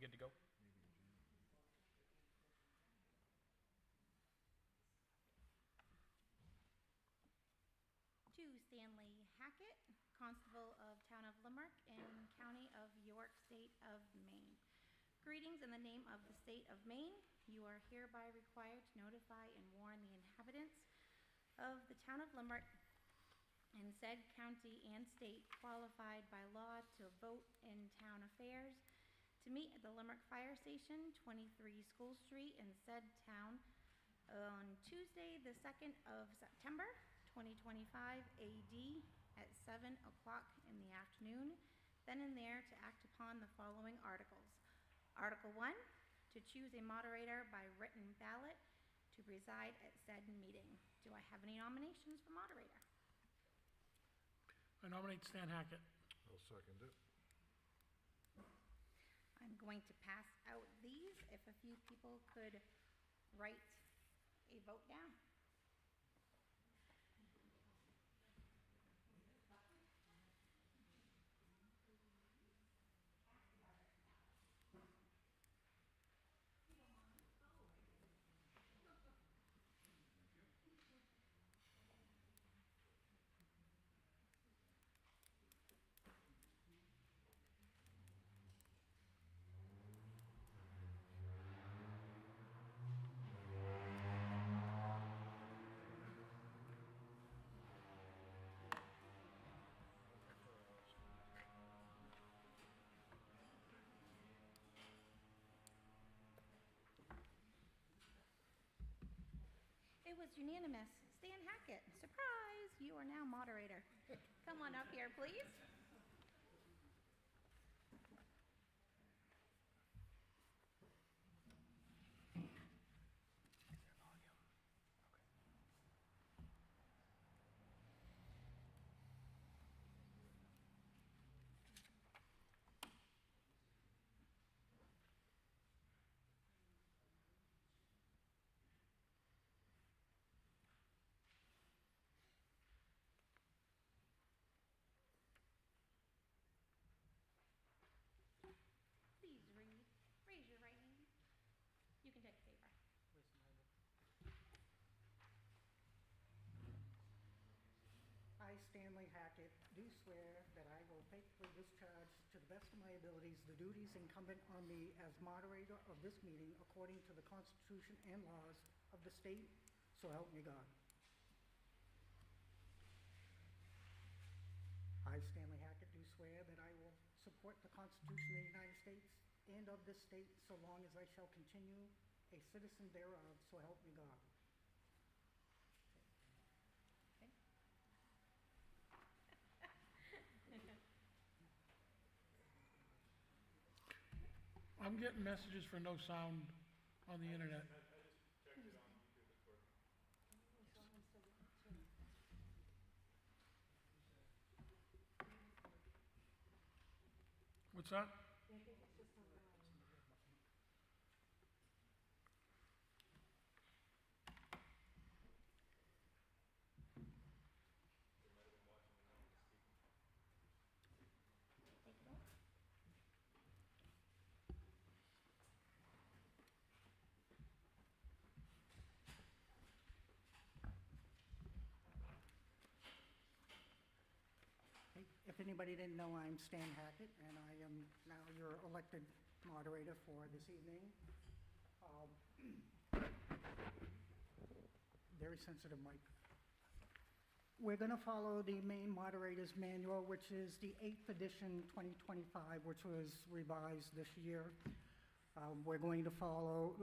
good to go. To Stanley Hackett, Constable of Town of Limerick and County of York, State of Maine. Greetings in the name of the State of Maine. You are hereby required to notify and warn the inhabitants of the Town of Limerick and said county and state qualified by law to vote in town affairs to meet at the Limerick Fire Station, 23 School Street in said town on Tuesday, the 2nd of September, 2025 AD at 7 o'clock in the afternoon, then and there to act upon the following articles. Article 1, to choose a moderator by written ballot to preside at said meeting. Do I have any nominations for moderator? I nominate Stan Hackett. I'll second it. I'm going to pass out these if a few people could write a vote down. It was unanimous. Stan Hackett, surprise, you are now moderator. Come on up here, please. Please raise your right hand. You can take a paper. I, Stanley Hackett, do swear that I will faithfully discharge to the best of my abilities the duties incumbent on me as moderator of this meeting according to the Constitution and laws of the state, so help me God. I, Stanley Hackett, do swear that I will support the Constitution of the United States and of this state so long as I shall continue a citizen thereof, so help me God. Okay. I'm getting messages for no sound on the internet. What's that? Take it off. If anybody didn't know, I'm Stan Hackett, and I am now your elected moderator for this evening. Very sensitive mic. We're going to follow the main moderator's manual, which is the 8th edition 2025, which was revised this year. We're going to follow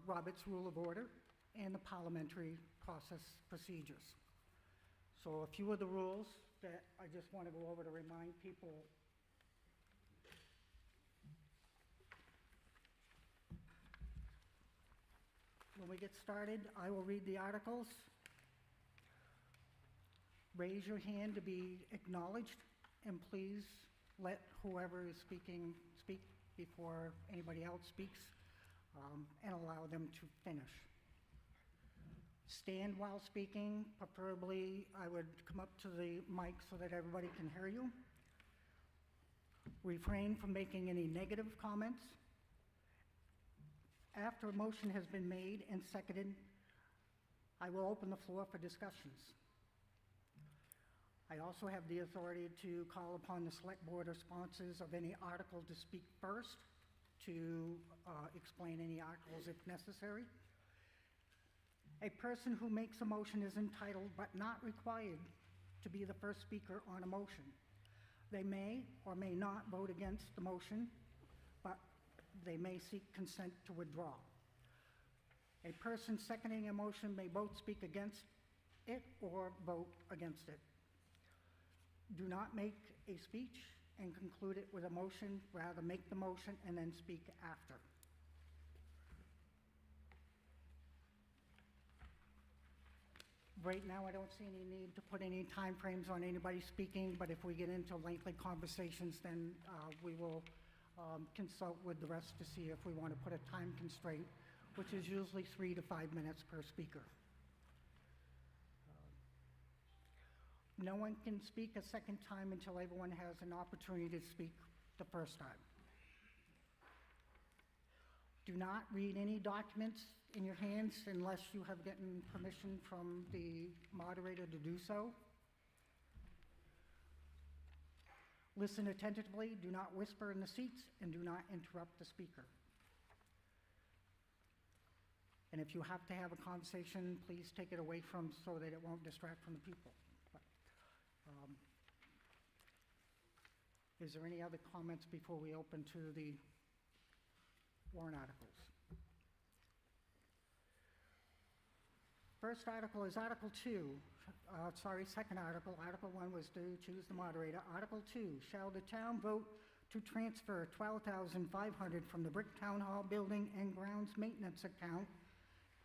Robert's Rule of Order and the parliamentary process procedures. So a few of the rules that I just want to go over to remind people. When we get started, I will read the articles. Raise your hand to be acknowledged, and please let whoever is speaking speak before anybody else speaks, and allow them to finish. Stand while speaking, preferably I would come up to the mic so that everybody can hear you. Refrain from making any negative comments. After a motion has been made and seconded, I will open the floor for discussions. I also have the authority to call upon the select board or sponsors of any article to speak first, to explain any articles if necessary. A person who makes a motion is entitled but not required to be the first speaker on a motion. They may or may not vote against the motion, but they may seek consent to withdraw. A person seconding a motion may both speak against it or vote against it. Do not make a speech and conclude it with a motion, rather make the motion and then speak after. Right now, I don't see any need to put any time frames on anybody speaking, but if we get into lengthy conversations, then we will consult with the rest to see if we want to put a time constraint, which is usually 3 to 5 minutes per speaker. No one can speak a second time until everyone has an opportunity to speak the first time. Do not read any documents in your hands unless you have gotten permission from the moderator to do so. Listen attentively, do not whisper in the seats, and do not interrupt the speaker. And if you have to have a conversation, please take it away from so that it won't distract from the people. Is there any other comments before we open to the warrant articles? First article is Article 2. Second article. Article 1 was to choose the moderator. Article 2, shall the town vote to transfer $12,500 from the Brick Town Hall Building and Grounds Maintenance account,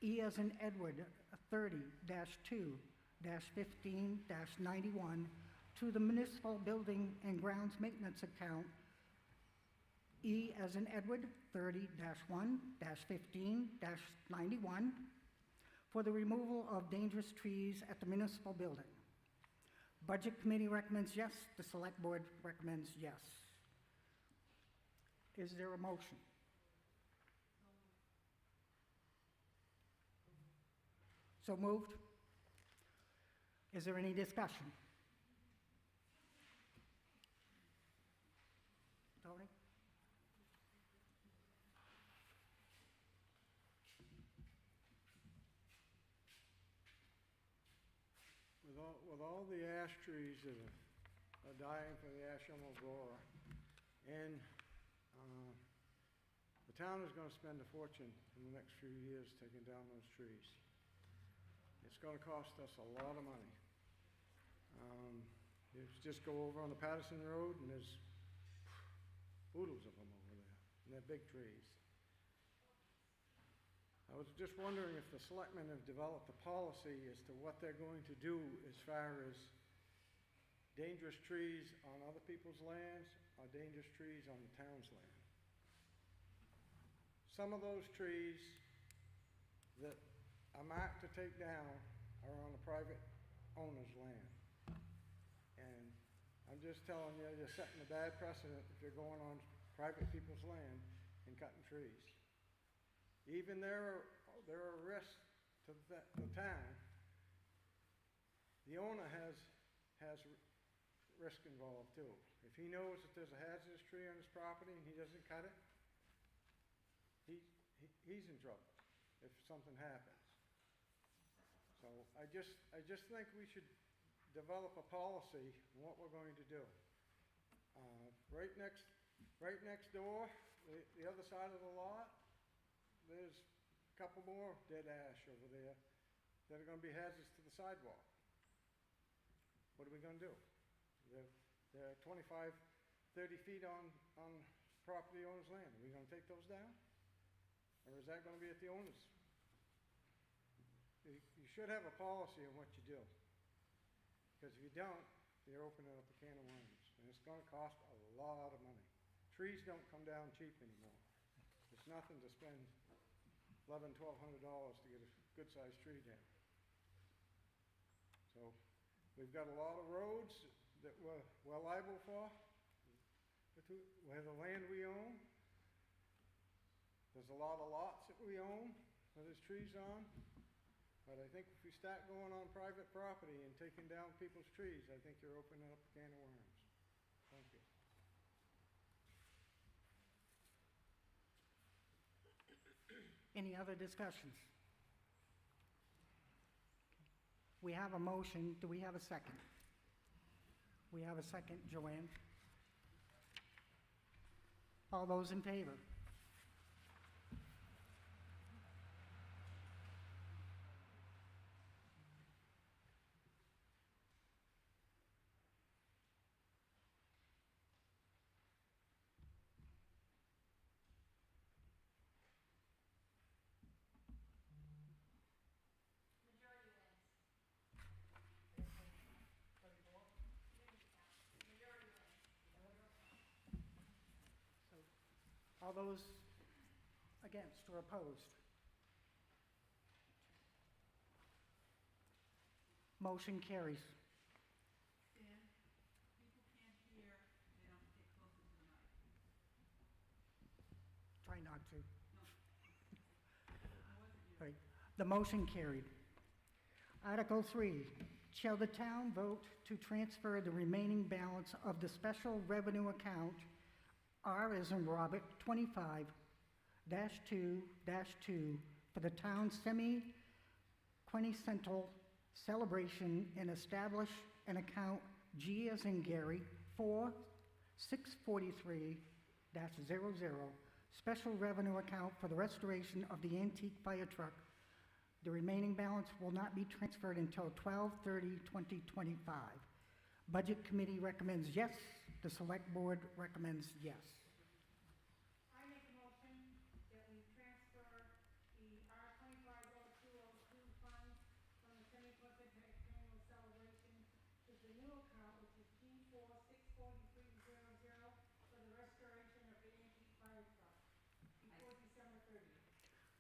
E as in Edward, 30-2-15-91, to the Municipal Building and Grounds Maintenance account, E as in Edward, 30-1-15-91, for the removal of dangerous trees at the municipal building. Budget Committee recommends yes. The Select Board recommends yes. Is there a motion? So moved. Is there any discussion? Tony? With all the ash trees that are dying from the ash borer, and the town is going to spend a fortune in the next few years taking down those trees. It's going to cost us a lot of money. You just go over on the Patterson Road, and there's oodles of them over there, and they're big trees. I was just wondering if the selectmen have developed a policy as to what they're going to do as far as dangerous trees on other people's lands or dangerous trees on the town's land. Some of those trees that are marked to take down are on a private owner's land. And I'm just telling you, you're setting a bad precedent if you're going on private people's land and cutting trees. Even there are risks to the town. The owner has risk involved too. If he knows that there's a hazardous tree on his property and he doesn't cut it, he's in trouble if something happens. So I just think we should develop a policy on what we're going to do. Right next door, the other side of the lot, there's a couple more dead ash over there that are going to be hazards to the sidewalk. What are we going to do? They're 25, 30 feet on property owner's land. Are we going to take those down? Or is that going to be at the owner's? You should have a policy on what you do. Because if you don't, you're opening up a can of worms. And it's going to cost a lot of money. Trees don't come down cheap anymore. It's nothing to spend $1,100, $1,200 to get a good-sized tree down. So we've got a lot of roads that we're liable for, where the land we own. There's a lot of lots that we own, that there's trees on. But I think if we start going on private property and taking down people's trees, I think you're opening up a can of worms. Thank you. Any other discussions? We have a motion. Do we have a second? We have a second, Joanne. All those in favor? All those against or opposed? Motion carries. Dan, people can't hear, they don't get closer to the mic. Try not to. I wasn't you. All right. The motion carried. Article 3, shall the town vote to transfer the remaining balance of the special revenue account, R as in Robert, 25-2-2, for the town's semi-quincentennial celebration and establish an account, G as in Gary, 4643-00, special revenue account for the restoration of the antique fire truck. The remaining balance will not be transferred until 12/30/2025. Budget Committee recommends yes. The Select Board recommends yes. I make a motion that we transfer the R 250202 funds from the semi-quincentennial celebration to the new account, which is G464300, for the restoration of the antique fire truck before December 30th.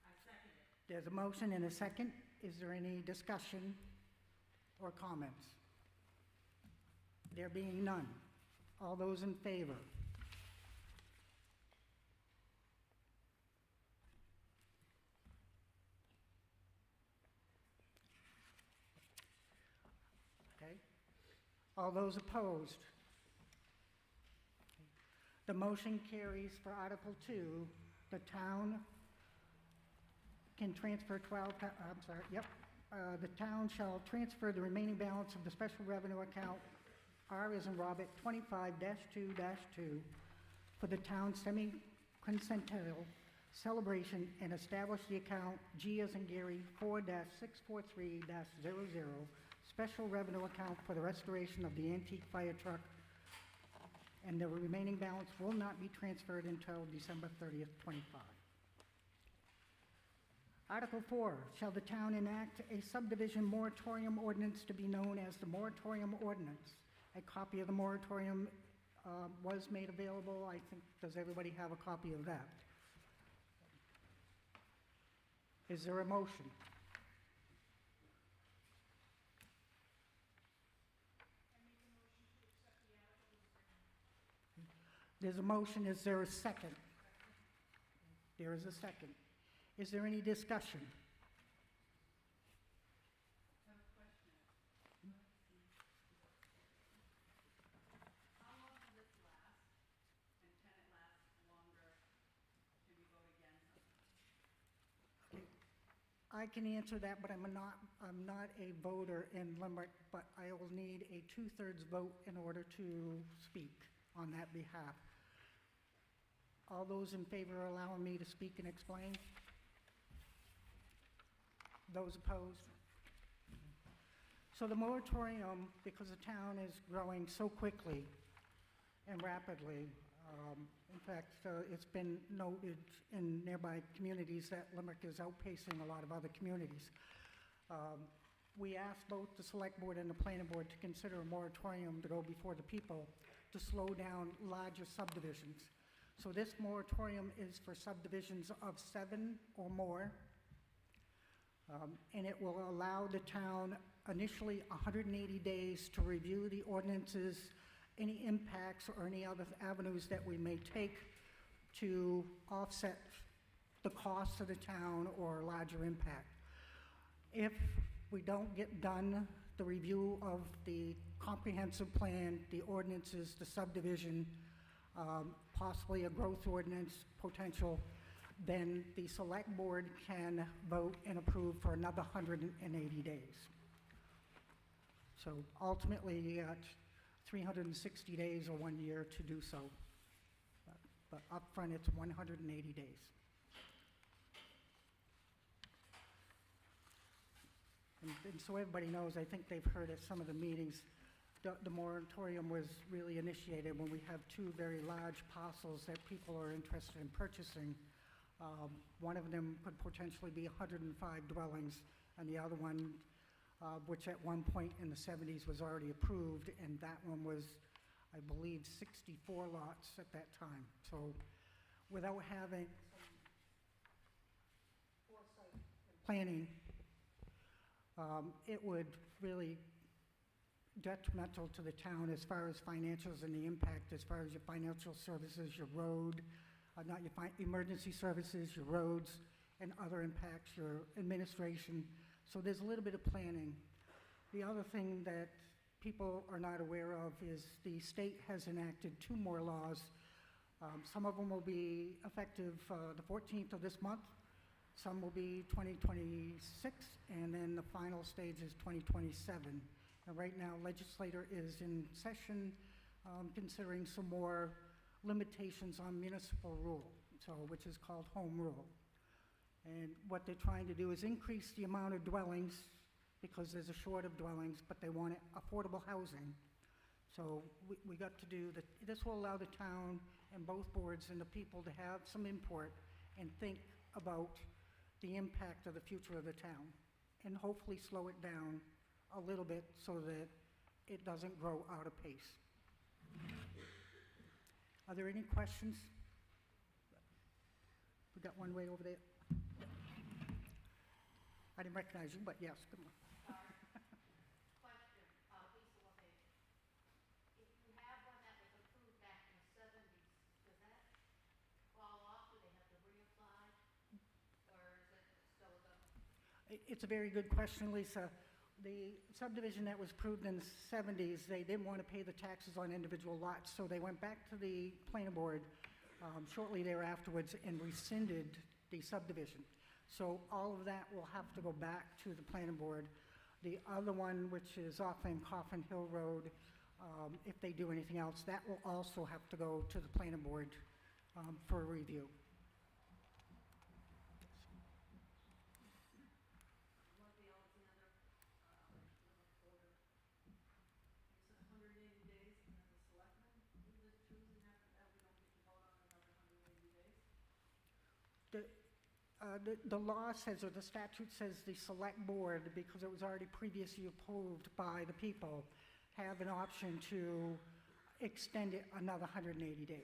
I second it. There's a motion and a second. Is there any discussion or comments? There being none. All those in favor? Okay. All those opposed? The motion carries for Article 2. The town can transfer the town shall transfer the remaining balance of the special revenue account, R as in Robert, 25-2-2, for the town's semi-quincentennial celebration and establish the account, G as in Gary, 4-643-00, special revenue account for the restoration of the antique fire truck, and the remaining balance will not be transferred until December 30th, 25. Article 4, shall the town enact a subdivision moratorium ordinance to be known as the moratorium ordinance? A copy of the moratorium was made available. I think, does everybody have a copy of that? Is there a motion? There's a motion. Is there a second? There is a second. Is there any discussion? I have a question. How long will this last? And can it last longer? Can we vote again? I can answer that, but I'm not a voter in Limerick, but I will need a 2/3 vote in order to speak on that behalf. All those in favor of allowing me to speak and explain? Those opposed? So the moratorium, because the town is growing so quickly and rapidly, in fact, it's been noted in nearby communities that Limerick is outpacing a lot of other communities. We asked both the Select Board and the Planning Board to consider a moratorium to go before the people to slow down larger subdivisions. So this moratorium is for subdivisions of 7 or more, and it will allow the town initially 180 days to review the ordinances, any impacts or any other avenues that we may take to offset the cost to the town or larger impact. If we don't get done the review of the comprehensive plan, the ordinances, the subdivision, possibly a growth ordinance potential, then the select board can vote and approve for another 180 days. So ultimately, you got 360 days or 1 year to do so. But upfront, it's 180 days. And so everybody knows, I think they've heard at some of the meetings, the moratorium was really initiated when we have two very large parcels that people are interested in purchasing. One of them could potentially be 105 dwellings, and the other one, which at one point in the 70s was already approved, and that one was, I believe, 64 lots at that time. So without having foresight and planning, it would really detrimental to the town as far as financials and the impact as far as your financial services, your road, not your emergency services, your roads, and other impacts, your administration. So there's a little bit of planning. The other thing that people are not aware of is the state has enacted 2 more laws. Some of them will be effective the 14th of this month. Some will be 2026, and then the final stage is 2027. And right now, legislator is in session considering some more limitations on municipal rule, which is called home rule. And what they're trying to do is increase the amount of dwellings because there's a short of dwellings, but they want affordable housing. So we got to do that. This will allow the town and both boards and the people to have some input and think about the impact of the future of the town and hopefully slow it down a little bit so that it doesn't grow out of pace. Are there any questions? We got one way over there. I didn't recognize you, but yes, come on. Question, Lisa LePage. If you have one that was approved back in the 70s, does that fall off? Do they have to reapply? Or is it still a It's a very good question, Lisa. The subdivision that was approved in the 70s, they didn't want to pay the taxes on individual lots, so they went back to the planning board shortly thereafterwards and rescinded the subdivision. So all of that will have to go back to the planning board. The other one, which is off in Coffin Hill Road, if they do anything else, that will also have to go to the planning board for a review. The law says, or the statute says, the select board, because it was already previously approved by the people, have an option to extend it another 180 days.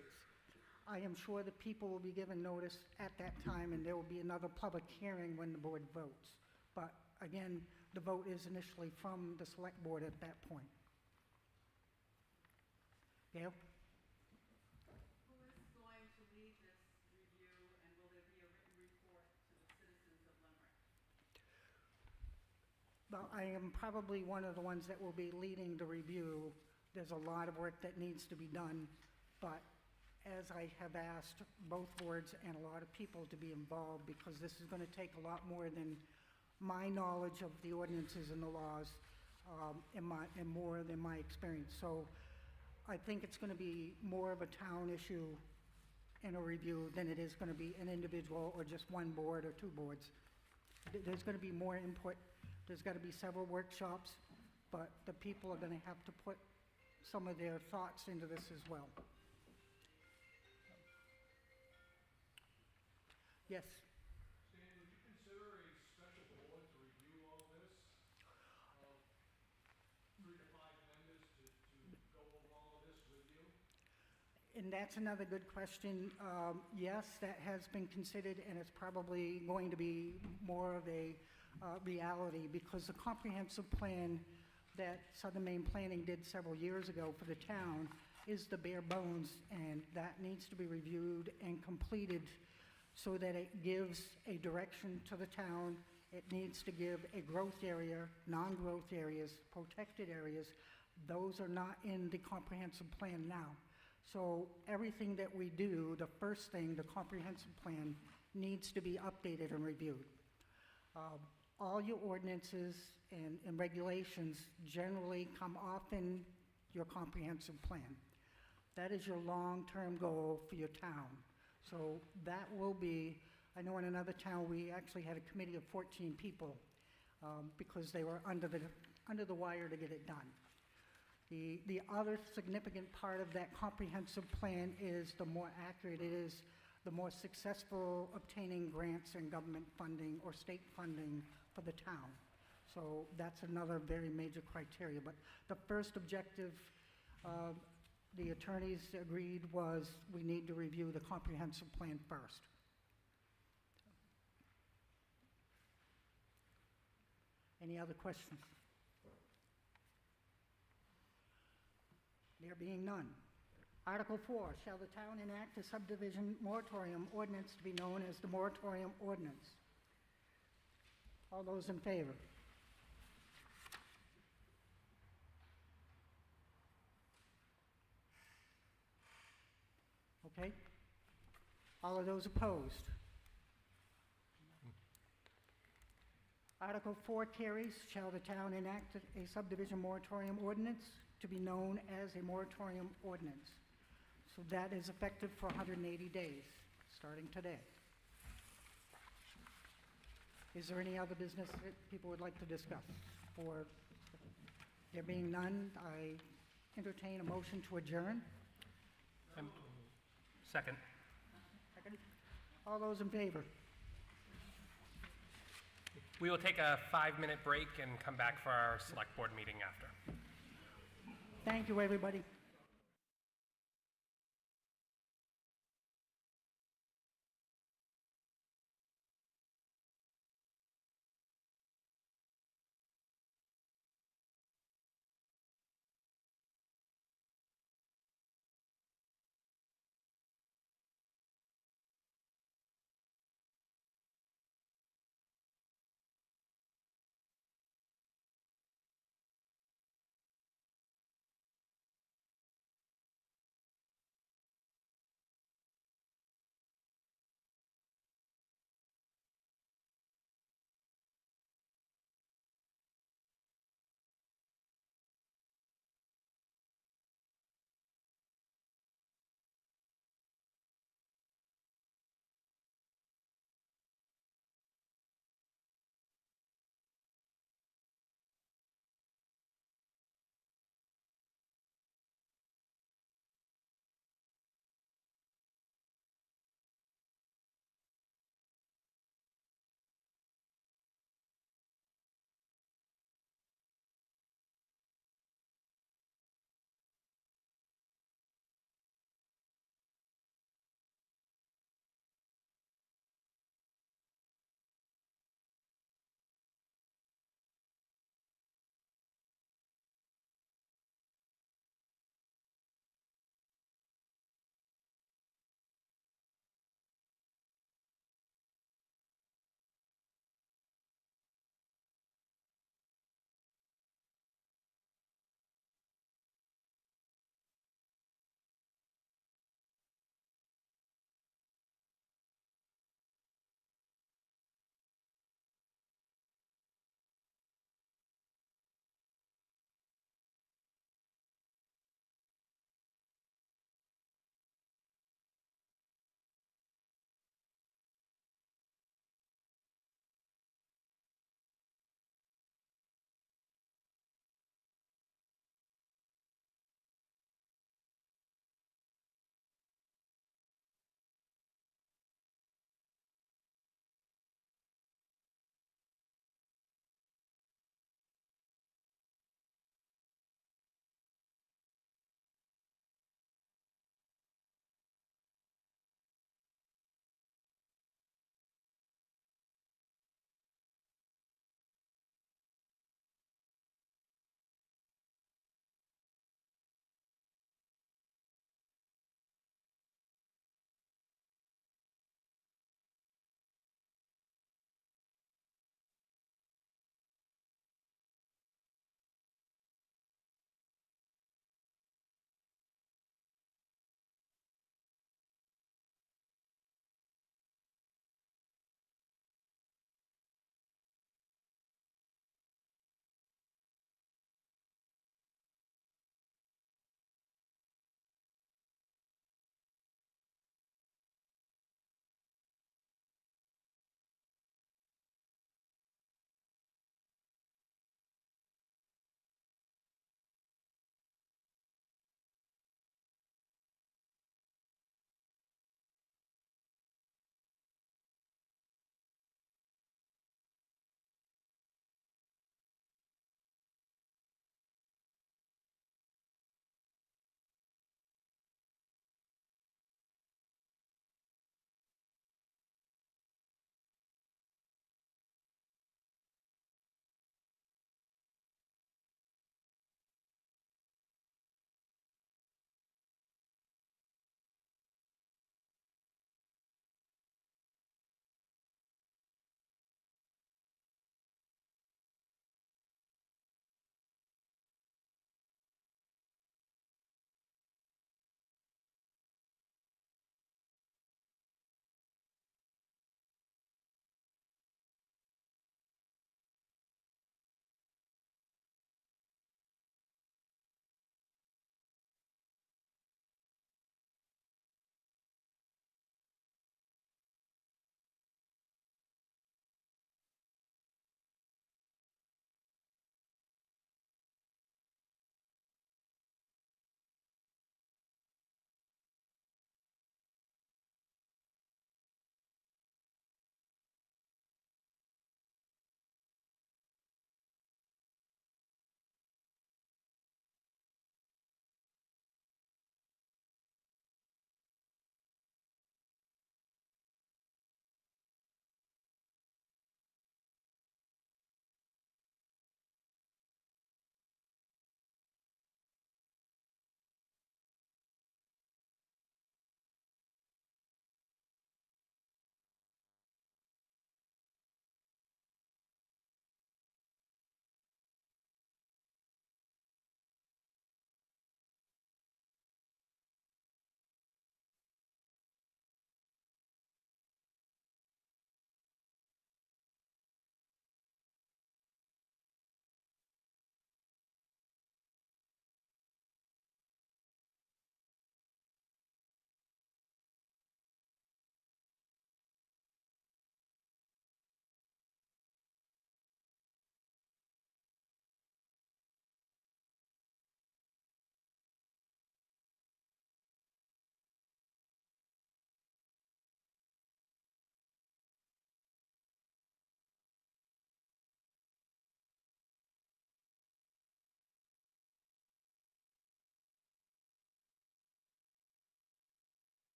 I am sure the people will be given notice at that time, and there will be another public hearing when the board votes. But again, the vote is initially from the select board at that point. Gail? Well, I am probably one of the ones that will be leading the review. There's a lot of work that needs to be done, but as I have asked both boards and a lot of people to be involved, because this is going to take a lot more than my knowledge of the ordinances and the laws, and more than my experience. So I think it's going to be more of a town issue in a review than it is going to be an individual or just one board or 2 boards. There's going to be more input. There's got to be several workshops, but the people are going to have to put some of their thoughts into this as well. Yes? Stan, would you consider a special board to review all this? 3 to 5 members to go over all of this with you? And that's another good question. Yes, that has been considered, and it's probably going to be more of a reality, because the comprehensive plan that Southern Maine Planning did several years ago for the town is the bare bones, and that needs to be reviewed and completed so that it gives a direction to the town. It needs to give a growth area, non-growth areas, protected areas. Those are not in the comprehensive plan now. So everything that we do, the first thing, the comprehensive plan, needs to be updated and reviewed. All your ordinances and regulations generally come off in your comprehensive plan. That is your long-term goal for your town. So that will be, I know in another town, we actually had a committee of 14 people because they were under the wire to get it done. The other significant part of that comprehensive plan is the more accurate it is, the more successful obtaining grants and government funding or state funding for the town. So that's another very major criteria. But the first objective, the attorneys agreed, was we need to review the comprehensive plan first. Any other questions? There being none. Article 4, shall the town enact a subdivision moratorium ordinance to be known as the Moratorium Ordinance? All those in favor? Okay. All of those opposed? Article 4 carries. Shall the town enact a subdivision moratorium ordinance to be known as a moratorium ordinance? So that is effective for 180 days, starting today. Is there any other business that people would like to discuss? For there being none, I entertain a motion to adjourn. Second. Second. All those in favor? We will take a 5-minute break and come back for our select board meeting after. Thank you, everybody.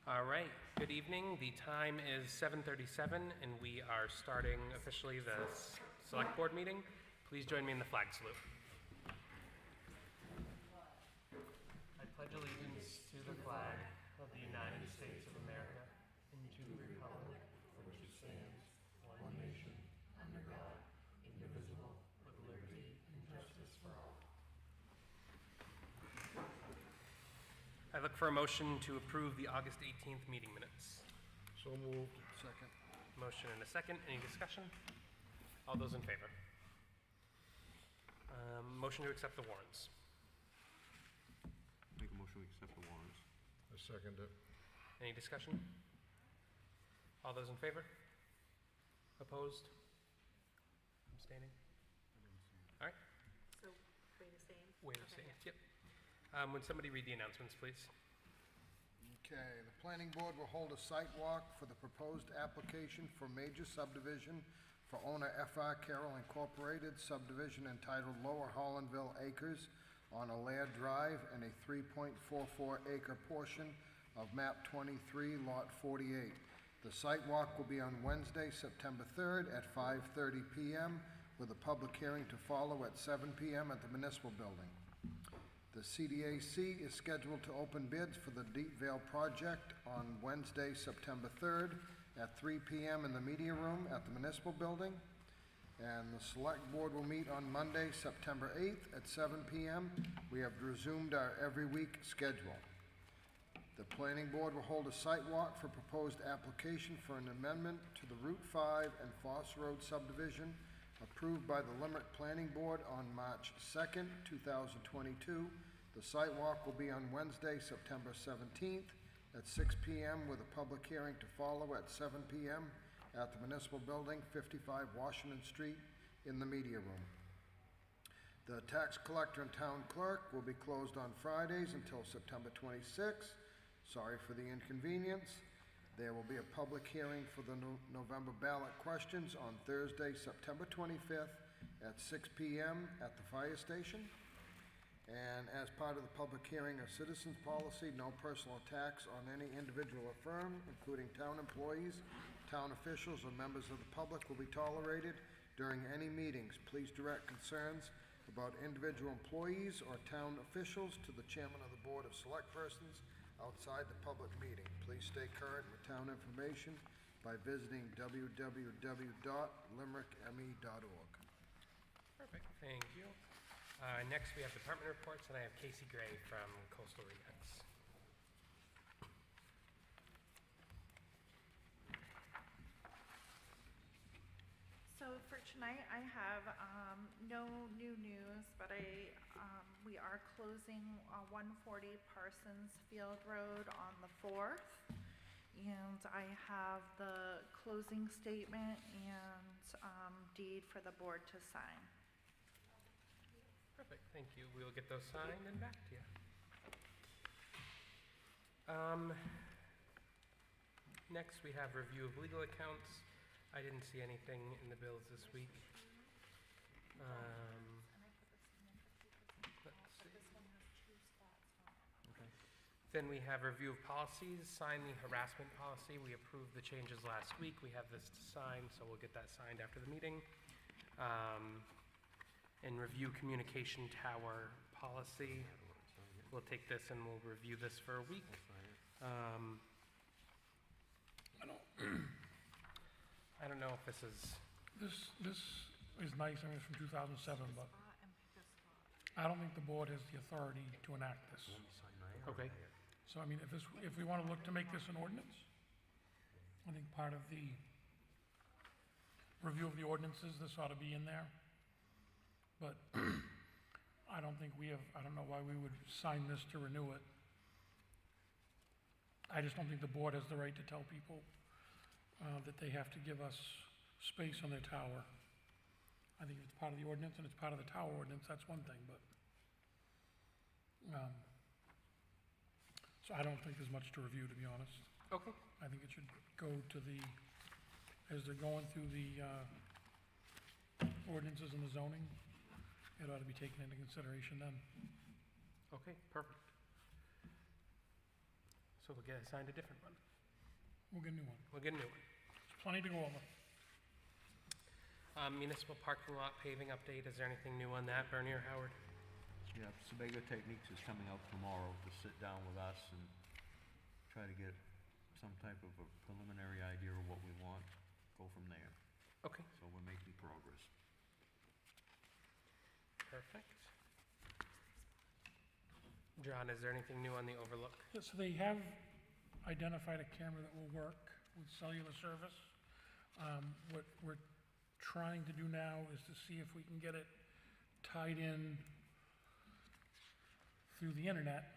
All right, good evening. The time is 7:37, and we are starting officially the Select Board meeting. Please join me in the flag salute. I pledge allegiance to the flag of the United States of America and to the republic for which it stands, one nation, under God, indivisible, with liberty and justice for all. I look for a motion to approve the August 18th meeting minutes. So moved. Second. Motion and a second. Any discussion? All those in favor? Motion to accept the warrants. Make a motion, we accept the warrants. I second it. Any discussion? All those in favor? Opposed? Abstaining? All right, So, Wait a second. wait a second. Yep. Would somebody read the announcements, please? Okay, the planning board will hold a site walk for the proposed application for major subdivision for owner F.R. Carroll Incorporated, subdivision entitled Lower Hollandville Acres on Alair Drive and a 3.44 acre portion of map 23, lot 48. The site walk will be on Wednesday, September 3rd at 5:30 p.m. with a public hearing to follow at 7 p.m. at the municipal building. The CDAC is scheduled to open bids for the Deepvale project on Wednesday, September 3rd at 3 p.m. in the media room at the municipal building. And the select board will meet on Monday, September 8th at 7 p.m. We have resumed our every week schedule. The planning board will hold a site walk for proposed application for an amendment to the Route 5 and Foss Road subdivision approved by the Limerick Planning Board on March 2nd, 2022. The site walk will be on Wednesday, September 17th at 6 p.m. with a public hearing to follow at 7 p.m. at the municipal building, 55 Washington Street, in the media room. The tax collector and town clerk will be closed on Fridays until September 26th. Sorry for the inconvenience. There will be a public hearing for the November ballot questions on Thursday, September 25th at 6 p.m. at the fire station. And as part of the public hearing of citizens policy, no personal attacks on any individual or firm, including town employees, town officials, or members of the public will be tolerated during any meetings. Please direct concerns about individual employees or town officials to the chairman of the Board of Select Persons outside the public meeting. Please stay current with town information by visiting www.limerickme.org. Perfect, thank you. Next, we have department reports, and I have Casey Gray from Coastal Remax. So for tonight, I have no new news, but we are closing 140 Parsons Field Road on the 4th. And I have the closing statement and deed for the board to sign. Perfect, thank you. We will get those signed and back to you. Next, we have review of legal accounts. I didn't see anything in the bills this week. Let's see. Then we have review of policies, sign the harassment policy. We approved the changes last week. We have this to sign, so we'll get that signed after the meeting. And review communication tower policy. We'll take this and we'll review this for a week. I don't know if this is, This is nice, I mean, it's from 2007, but I don't think the board has the authority to enact this. okay. So, I mean, if we want to look to make this an ordinance, I think part of the review of the ordinances, this ought to be in there. But I don't think I don't know why we would sign this to renew it. I just don't think the board has the right to tell people that they have to give us space on their tower. I think if it's part of the ordinance and it's part of the tower ordinance, that's one thing, but, so I don't think there's much to review, to be honest. Okay. I think it should go to as they're going through the ordinances and the zoning, it ought to be taken into consideration then. Okay, perfect. so we'll get assigned a different one. We'll get a new one. We'll get a new one. There's plenty to go over. Municipal parking lot paving update, is there anything new on that, Bernie or Howard? Yeah, Sebago Techniques is coming out tomorrow to sit down with us and try to get some type of a preliminary idea of what we want, go from there. Okay, So we're making progress. perfect. John, is there anything new on the overlook? Yeah, so they have identified a camera that will work with cellular service. What we're trying to do now is to see if we can get it tied in through the internet,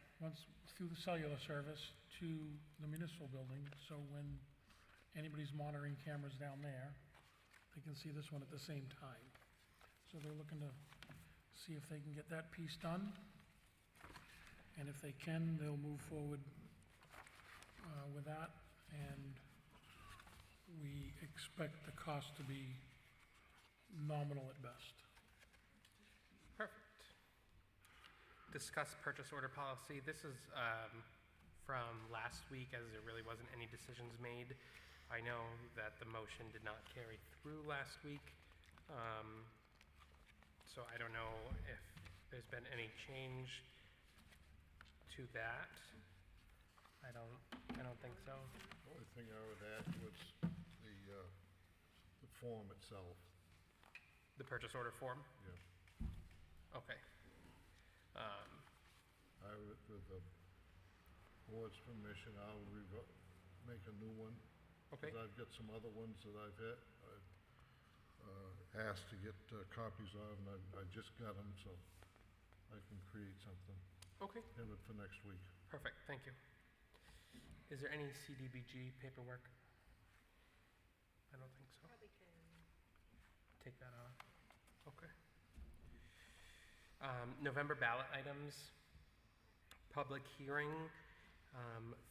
through the cellular service to the municipal building, so when anybody's monitoring cameras down there, they can see this one at the same time. So they're looking to see if they can get that piece done. And if they can, they'll move forward with that, and we expect the cost to be nominal at best. Perfect. Discuss purchase order policy. This is from last week, as there really wasn't any decisions made. I know that the motion did not carry through last week, so I don't know if there's been any change to that. I don't think so. The only thing I would add was the form itself, The purchase order form? yeah. Okay. I would, with the board's permission, I'll make a new one. Okay. 'Cause I've got some other ones that I've asked to get copies of, and I just got them, so I can create something, Okay, have it for next week. perfect, thank you. Is there any CDBG paperwork? I don't think so. Probably can. Take that off. Okay. November ballot items. Public hearing,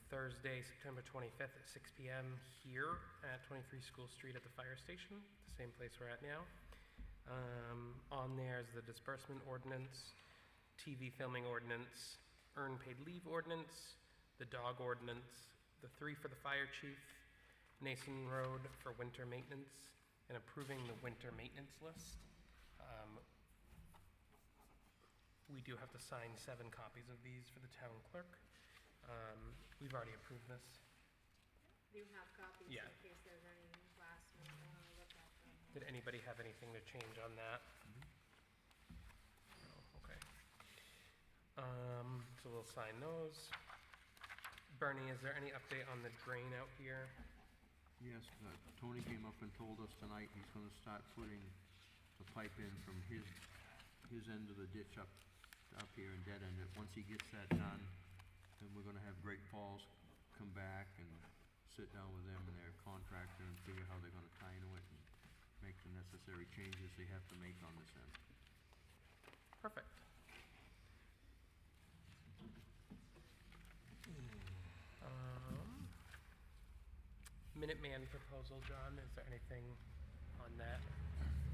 Thursday, September 25th at 6 p.m. here at 23 School Street at the fire station, the same place we're at now. On there is the disbursement ordinance, TV filming ordinance, earned paid leave ordinance, the dog ordinance, the 3 for the fire chief, Nason Road for winter maintenance, and approving the winter maintenance list. We do have to sign 7 copies of these for the town clerk. We've already approved this. Do you have copies Yeah. in case there's any last minute you wanna look at them? Did anybody have anything to change on that? No, okay. So we'll sign those. Bernie, is there any update on the drain out here? Yes, Tony came up and told us tonight he's gonna start putting the pipe in from his end of the ditch up here and dead end it. Once he gets that done, then we're gonna have Great Falls come back and sit down with them and their contractor and figure how they're gonna tie into it and make the necessary changes they have to make on this end. Perfect. Minuteman proposal, John, is there anything on that?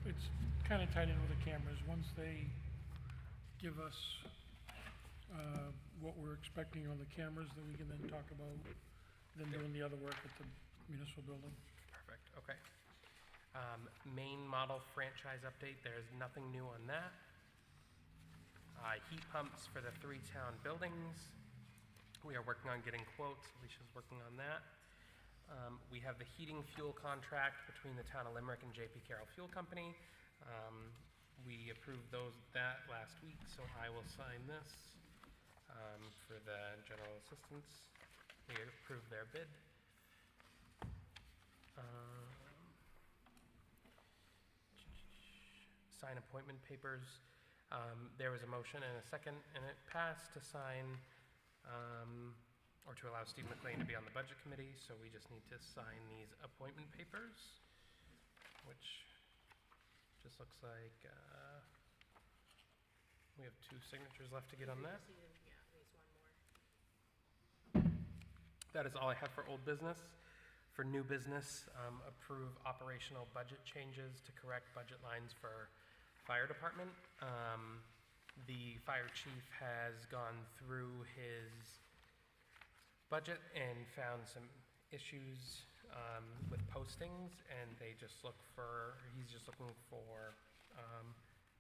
It's kind of tied in with the cameras. Once they give us what we're expecting on the cameras, then we can then talk about then doing the other work at the municipal building. Perfect, okay. Main model franchise update, there's nothing new on that. Heat pumps for the 3 town buildings. We are working on getting quotes, Alicia's working on that. We have the heating fuel contract between the town of Limerick and JP Carroll Fuel Company. We approved that last week, so I will sign this for the general assistance. We approved their bid. Sign appointment papers. There was a motion and a second, and it passed to sign or to allow Steve McLean to be on the budget committee, so we just need to sign these appointment papers, which just looks like we have 2 signatures left to get on that. Yeah, at least one more. That is all I have for old business. For new business, approve operational budget changes to correct budget lines for fire department. The fire chief has gone through his budget and found some issues with postings, and he's just looking for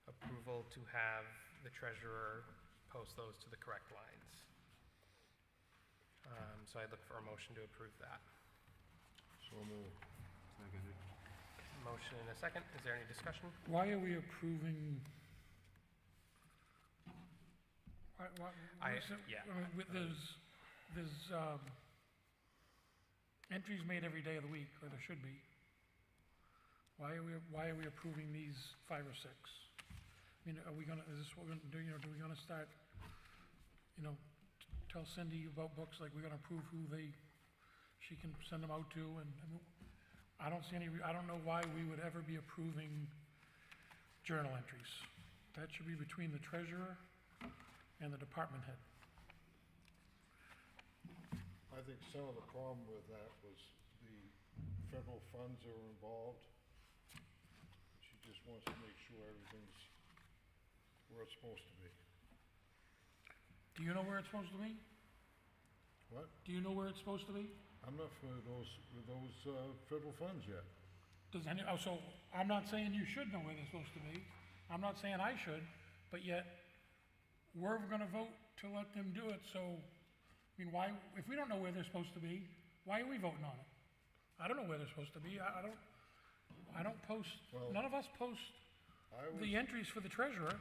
approval to have the treasurer post those to the correct lines. So I'd look for a motion to approve that. So moved. Seconded. Motion and a second. Is there any discussion? Why are we approving? Yeah. There's entries made every day of the week, or there should be. Why are we approving these 5 or 6? I mean, is this what we're gonna do, do we gonna start, tell Cindy about books, like we're gonna approve who she can send them out to, and, I don't see I don't know why we would ever be approving journal entries. That should be between the treasurer and the department head. I think some of the problem with that was the federal funds are involved. She just wants to make sure everything's where it's supposed to be. Do you know where it's supposed to be? What? Do you know where it's supposed to be? I'm not familiar with those federal funds yet. So I'm not saying you should know where they're supposed to be. I'm not saying I should, but yet we're gonna vote to let them do it, so, why, if we don't know where they're supposed to be, why are we voting on it? I don't know where they're supposed to be. I don't post, Well, none of us post the entries for the treasurer.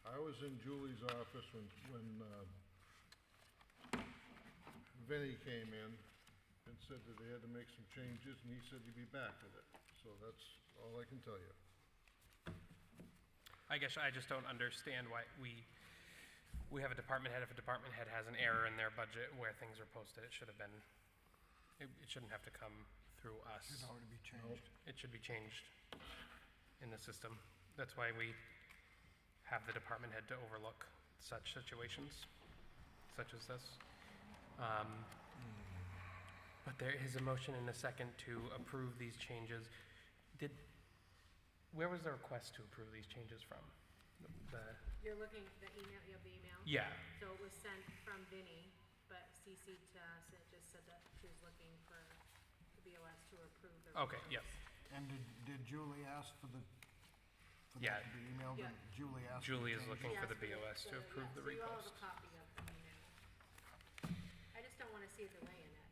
I was in Julie's office when Vinnie came in and said that they had to make some changes, and he said he'd be back with it. So that's all I can tell you. I guess I just don't understand why we have a department head. If a department head has an error in their budget where things are posted, it shouldn't have to come through us. Should already be changed. It should be changed in the system. That's why we have the department head to overlook such situations, such as this. But there is a motion and a second to approve these changes. Where was the request to approve these changes from? You're looking at the email, you have the email? Yeah, So it was sent from Vinnie, but CC'd to us, it just said that she was looking for the BOS to approve the. okay, yep. And did Julie ask for Yeah. that to be emailed? Yeah. And Julie asked. Julie is for looking She for the asked BOS to approve the So you all have repost. a copy of the email. I just don't wanna see a delay in it,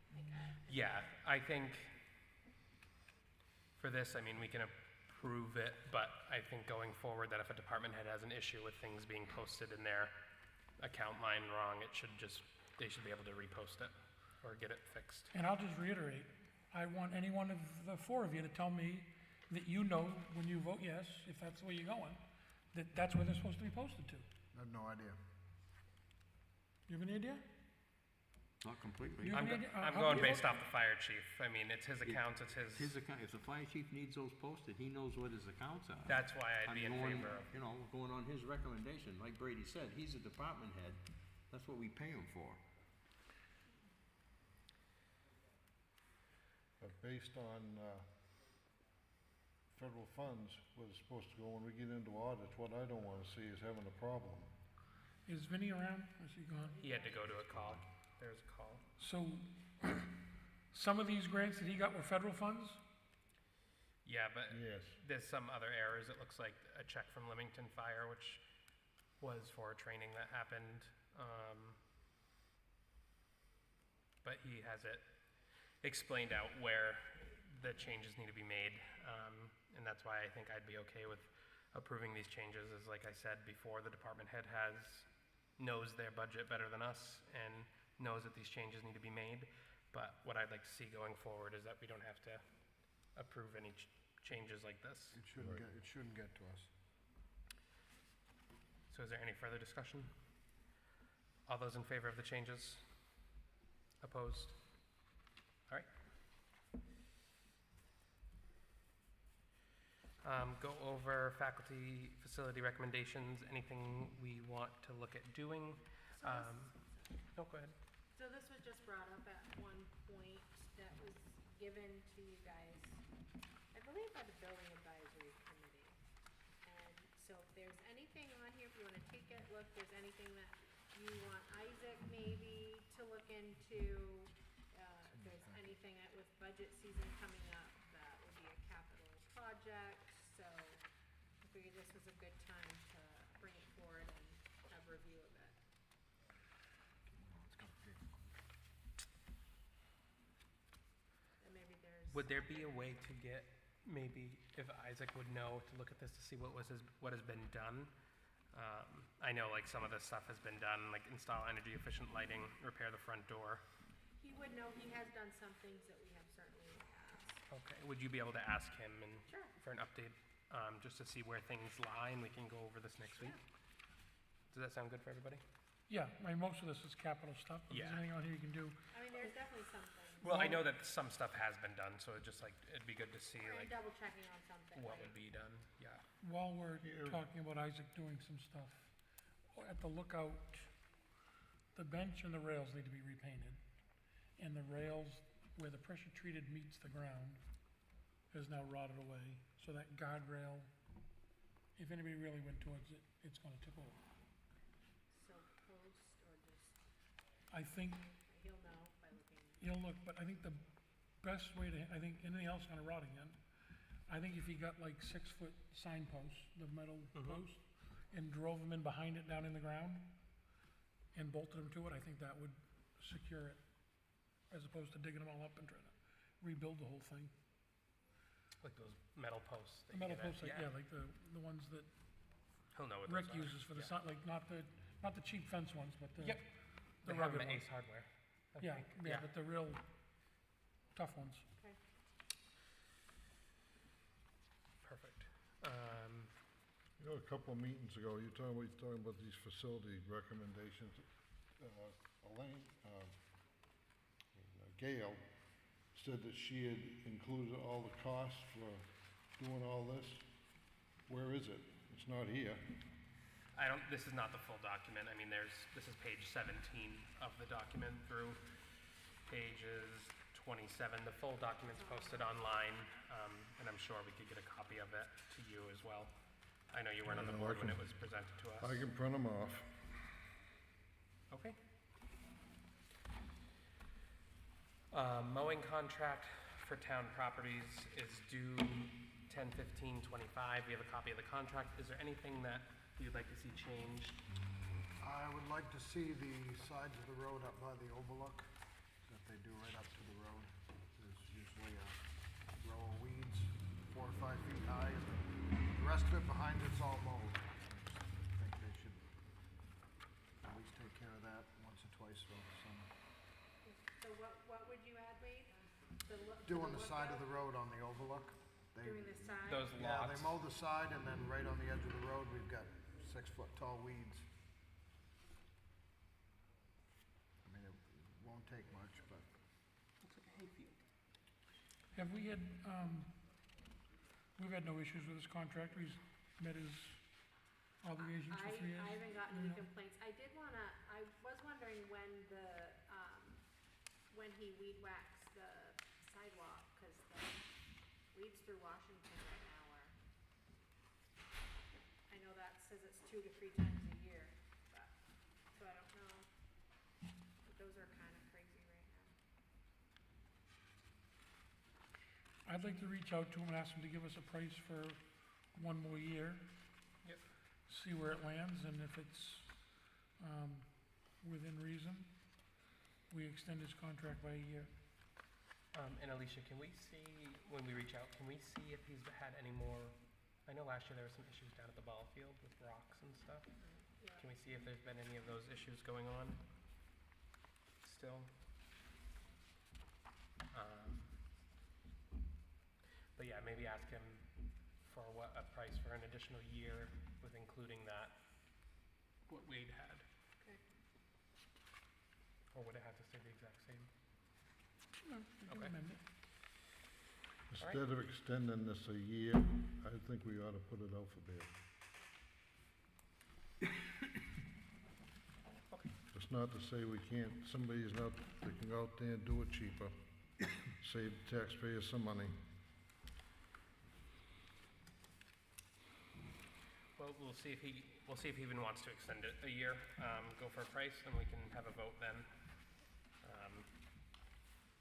Yeah, I think for this, we can approve it, but I think going forward that if a department head has an issue with things being posted in their account line wrong, they should be able to repost it or get it fixed. And I'll just reiterate, I want any one of the 4 of you to tell me that you know when you vote yes, if that's where you're going, that's where they're supposed to be posted to. I have no idea. You have any idea? Not completely. You- I'm how going do you based vote? off the fire chief. It's his accounts, it's his, His account, if the fire chief needs those posted, he knows what his accounts are. that's why I'd be in I'm going, favor of. Going on his recommendation, like Brady said, he's a department head, that's what we pay him for. But based on federal funds, what is supposed to go when we get into audits, what I don't want to see is having a problem. Is Vinnie around? Is he gone? He had to go to a call. There's a call. So, some of these grants that he got were federal funds? Yeah, but Yes. there's some other errors. It looks like a check from Leamington Fire, which was for a training that happened. But he has it explained out where the changes need to be made. And that's why I think I'd be okay with approving these changes, is like I said before, the department head knows their budget better than us and knows that these changes need to be made. But what I'd like to see going forward is that we don't have to approve any changes like this. It shouldn't get to us. So is there any further discussion? All those in favor of the changes? Opposed? All right. Go over faculty facility recommendations, anything we want to look at doing. No, go ahead. So this was just brought up at one point that was given to you guys, I believe by the building advisory committee. And so if there's anything on here, if you wanna take a look, there's anything that you want Isaac maybe to look into, anything with budget season coming up, that would be a capital project, so I figured this was a good time to bring it forward and have a review of it. And maybe there's. Would there be a way to get, maybe if Isaac would know, to look at this to see what has been done? I know like some of this stuff has been done, like install energy efficient lighting, repair the front door. He would know, he has done some things that we have certainly asked. Okay, would you be able to ask him and Sure. for an update, just to see where things lie, and we can go over this next week? Does that sound good for everybody? Yeah, I mean, most of this is capital stuff. If Yeah. there's anything on here you can do, I mean, there's definitely some things. Well, I know that some stuff has been done, so it'd just like, it'd be good to see And like double checking on something. what right? would be done, yeah. while we're talking about Isaac doing some stuff, at the lookout, the bench and the rails need to be repainted. And the rails where the pressure treated meets the ground is now rotted away. So that guardrail, if anybody really went towards it, it's gonna tip over. So post or just, I think he'll know by looking. you'll look, but I think the best way to, I think anything else is gonna rot again. I think if you got like 6-foot signposts, the metal posts, and drove them in behind it down in the ground and bolted them to it, I think that would secure it, as opposed to digging them all up and trying to rebuild the whole thing. Like those metal posts. that The you metal get at- posts, like, yeah, like the ones that He'll know what Rick those are. uses for the, Yeah. like, not the cheap fence ones, but the, Yep. the They have rugged them at ones. Ace Hardware, I Yeah, think. yeah, but the real tough ones. Okay. Perfect. You know, a couple of meetings ago, you were talking about these facility recommendations. Elaine, Gail said that she had included all the costs for doing all this. Where is it? It's not here. This is not the full document. I mean, this is page 17 of the document through pages 27. The full document's posted online, and I'm sure we could get a copy of it to you as well. I know you weren't on the Yeah, board I when can- it was presented to us. I can print them off. Okay. Mowing contract for town properties is due 10/15/25. We have a copy of the contract. Is there anything that you'd like to see changed? I would like to see the sides of the road up by the overlook, that they do right up to the road. There's usually a row of weeds, 4 or 5 feet high, and the rest of it behind it's all mowed. I think they should at least take care of that once or twice throughout the summer. So what would you add, Wade? Doing the side of the road on the overlook. They- Doing the side? Those Yeah, lots? they mow the side, and then right on the edge of the road, we've got 6-foot tall weeds. I mean, it won't take much, but Looks like a hayfield. Have we had, we've had no issues with this contractor, he's met his obligations for 3 years? I haven't gotten Do we any know? complaints. I was wondering when when he weed whacks the sidewalk, because the weeds through Washington right now are, I know that says it's 2 to 3 times a year, but, so I don't know. But those are kind of crazy right now. I'd like to reach out to him and ask him to give us a price for 1 more year. Yep. See where it lands, and if it's, within reason, we extend his contract by a year. And Alicia, can we see, when we reach out, can we see if he's had any more, I know last year there were some issues down at the ball field with rocks and stuff. Yeah. Can we see if there's been any of those issues going on still? But yeah, maybe ask him for a price for an additional year with including that, what Wade had. Okay. Or would it have to stay the exact same? No, we can Okay. amend it. Instead of extending this a year, I think we ought to put it out for bid. Okay. It's not to say we can't, somebody's not, they can go out there and do it cheaper, save taxpayers some money. Well, we'll see if he even wants to extend it a year, go for a price, and we can have a vote then.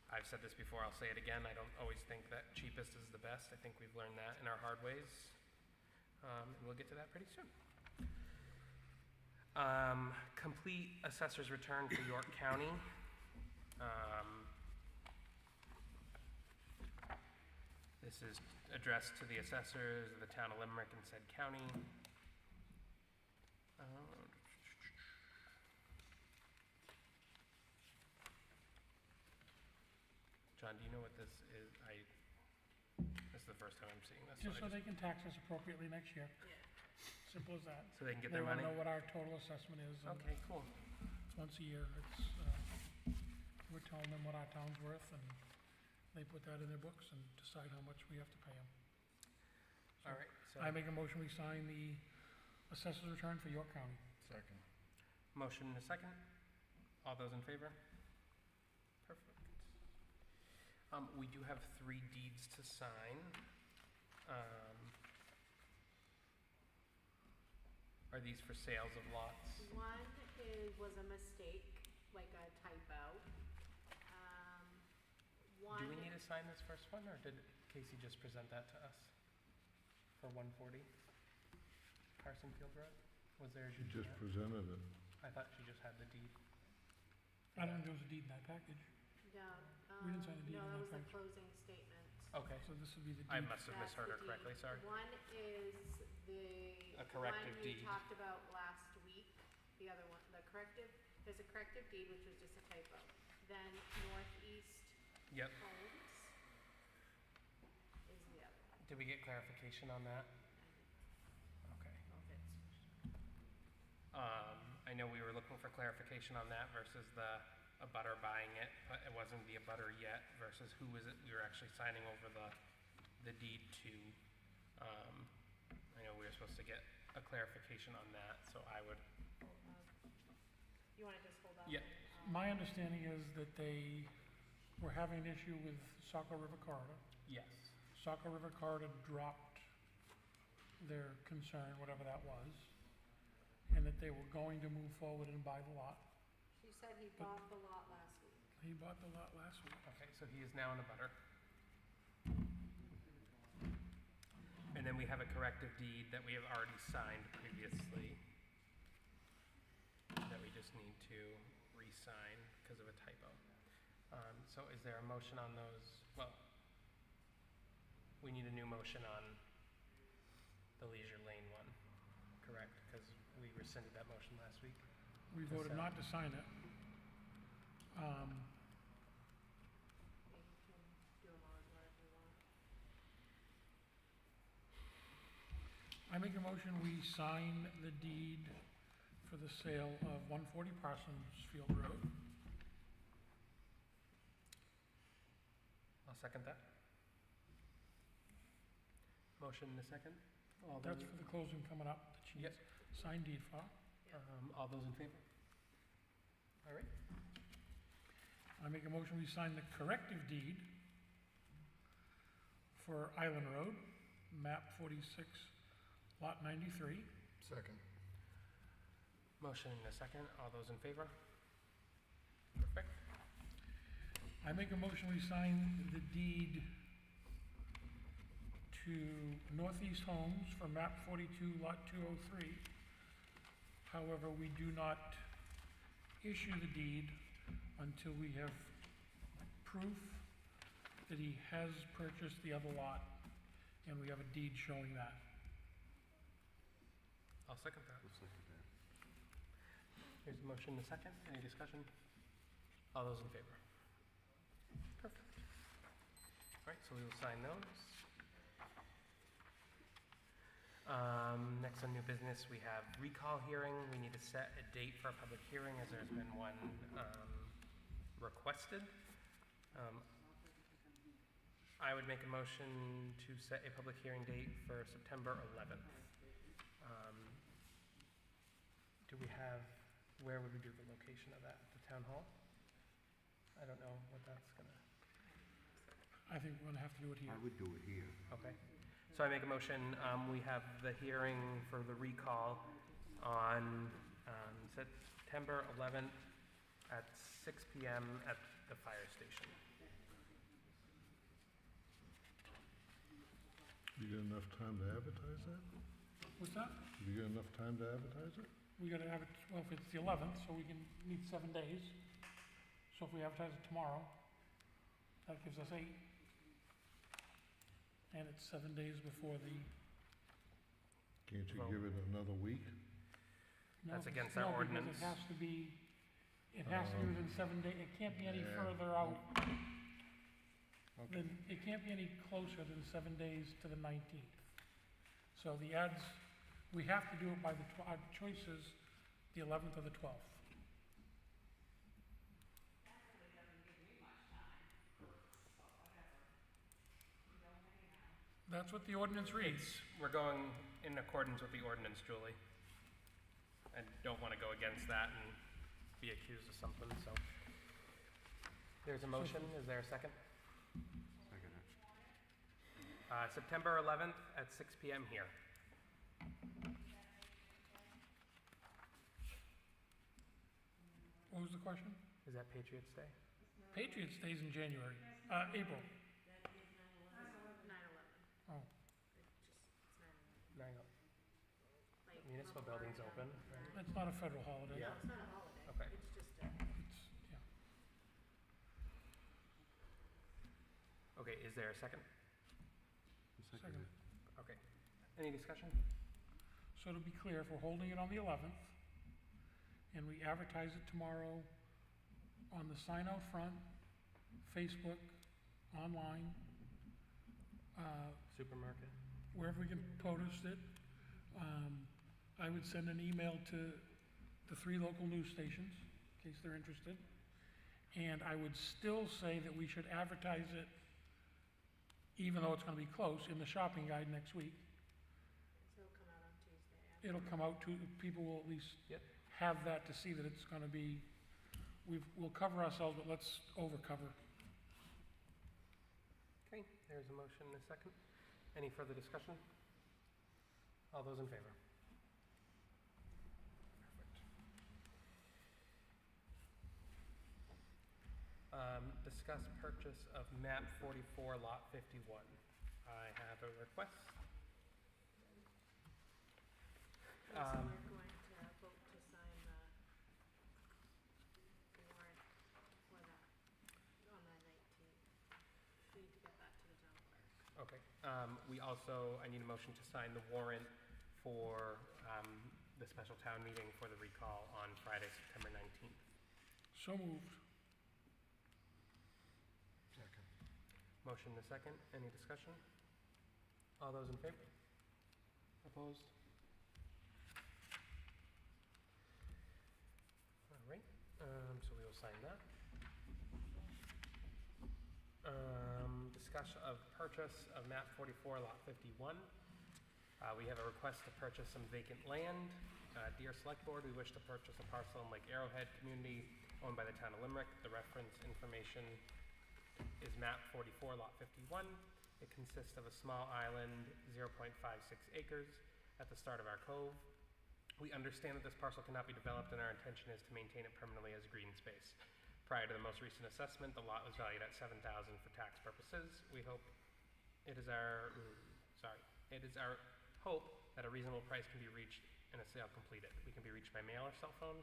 I've said this before, I'll say it again, I don't always think that cheapest is the best. I think we've learned that in our hard ways. And we'll get to that pretty soon. Complete assessor's return for York County. This is addressed to the assessors of the town of Limerick and said county. John, do you know what this is? This is the first time I'm seeing this. Just so they can tax us appropriately next year. Simple as that. So they can get their money? They want to know what our total assessment is. And Okay, cool. It's once a year. We're telling them what our town's worth, and they put that in their books and decide how much we have to pay them. All right, so I make a motion, we sign the assessor's return for York County. Second. motion and a second. All those in favor? Perfect. We do have 3 deeds to sign. Are these for sales of lots? One was a mistake, like a typo. Do we need to sign this first one, or did Casey just present that to us? For 140 Carson Field Road? Was there a She deed just for that? presented it. I thought she just had the deed. I don't think there was a deed in that package. No, We didn't sign the deed no, on that that was the page. closing statement. Okay, So this would be the I deed. must have That's misheard the her correctly, deed. sorry. One is A corrective one deed. you talked about last week, the other one, there's a corrective deed, which was just a typo. Then Northeast Yep. Homes is the other one. Did we get clarification on that? Okay. I don't know if it's- I know we were looking for clarification on that versus the abutter buying it, but it wasn't the abutter yet versus who was it we were actually signing over the deed to. I know we were supposed to get a clarification on that, so I would, You wanna just hold up? Yeah. My understanding is that they were having an issue with Saco River Corridor. yes. Saco River Corridor dropped their concern, whatever that was, and that they were going to move forward and buy the lot. She said he bought the lot last week. He bought the lot last week. Okay, so he is now an abutter. And then we have a corrective deed that we have already signed previously that we just need to re-sign because of a typo. So is there a motion on those? Well, we need a new motion on the Leisure Lane one, correct? Because we rescinded that motion last week. We voted not to sign it. You can do them all whatever you want. I make a motion, we sign the deed for the sale of 140 Parsons Field Road. I'll second that. Motion in a second. All That's those, for the closing coming up, that she Yep. needs signed deed for. all those in favor? All right. I make a motion, we sign the corrective deed for Island Road, map 46, lot 93. Second. Motion in a second. All those in favor? Perfect. I make a motion, we sign the deed to Northeast Homes for map 42, lot 203. However, we do not issue the deed until we have proof that he has purchased the other lot, and we have a deed showing that. I'll second that. Looks like that. Here's a motion in a second. Any discussion? All those in favor? Perfect. All right, so we will sign those. Next on new business, we have recall hearing. We need to set a date for a public hearing as there's been one requested. I would make a motion to set a public hearing date for September 11th. Do we have, where would we do the location of that? The town hall? I don't know what that's gonna, I think we're gonna have to do it here. I would do it here. okay. So I make a motion, we have the hearing for the recall on September 11th at 6 PM at the fire station. You got enough time to advertise that? What's that? Have you got enough time to advertise it? We gotta have it, well, if it's the 11th, so we can meet 7 days. So if we advertise it tomorrow, that gives us 8. And it's 7 days before the, Can't you Well- give it another week? no, That's against no, our because ordinance. it has to be within 7 days. It can't be any Yeah. further out Okay. than, it can't be any closer than 7 days to the 19th. So the ads, we have to do it by our choice is the 11th or the 12th. That really doesn't give me much time, but whatever. You know me now. That's what the ordinance reads. We're going in accordance with the ordinance, Julie. I don't want to go against that and be accused of something, so. There's a motion, is there a second? Second it. September 11th at 6 PM here. What was the question? Is that Patriots Day? Patriots Day's in January, April. Oh, 9/11. Municipal building's open, right? it's not a federal holiday. Yeah. It's not a holiday. Okay. It's just a. It's, yeah. Okay, is there a second? Second it. Okay. Any discussion? So to be clear, if we're holding it on the 11th, and we advertise it tomorrow on the sign out front, Facebook, online, Supermarket? wherever we can post it, I would send an email to the 3 local news stations, in case they're interested. And I would still say that we should advertise it, even though it's gonna be close, in the shopping guide next week. So it'll come out on Tuesday. It'll come out to, people will at least Yep. have that to see that it's gonna be, we'll cover ourselves, but let's overcover. Okay, there's a motion and a second. Any further discussion? All those in favor? Perfect. Discuss purchase of map 44, lot 51. I have a request. So we're going to vote to sign the warrant for that on the 19th. We need to get that to the town clerk. Okay, I need a motion to sign the warrant for, the special town meeting for the recall on Friday, September 19th. So moved. Second. Motion and a second, any discussion? All those in favor? Opposed? All right, so we will sign that. Discussion of purchase of map 44, lot 51. We have a request to purchase some vacant land. Dear Select Board, we wish to purchase a parcel in Lake Arrowhead community owned by the town of Limerick. The reference information is map 44, lot 51. It consists of a small island, 0.56 acres, at the start of our cove. We understand that this parcel cannot be developed, and our intention is to maintain it permanently as green space. Prior to the most recent assessment, the lot was valued at $7,000 for tax purposes. We hope it is our hope that a reasonable price can be reached and a sale completed. We can be reached by mail or cell phone.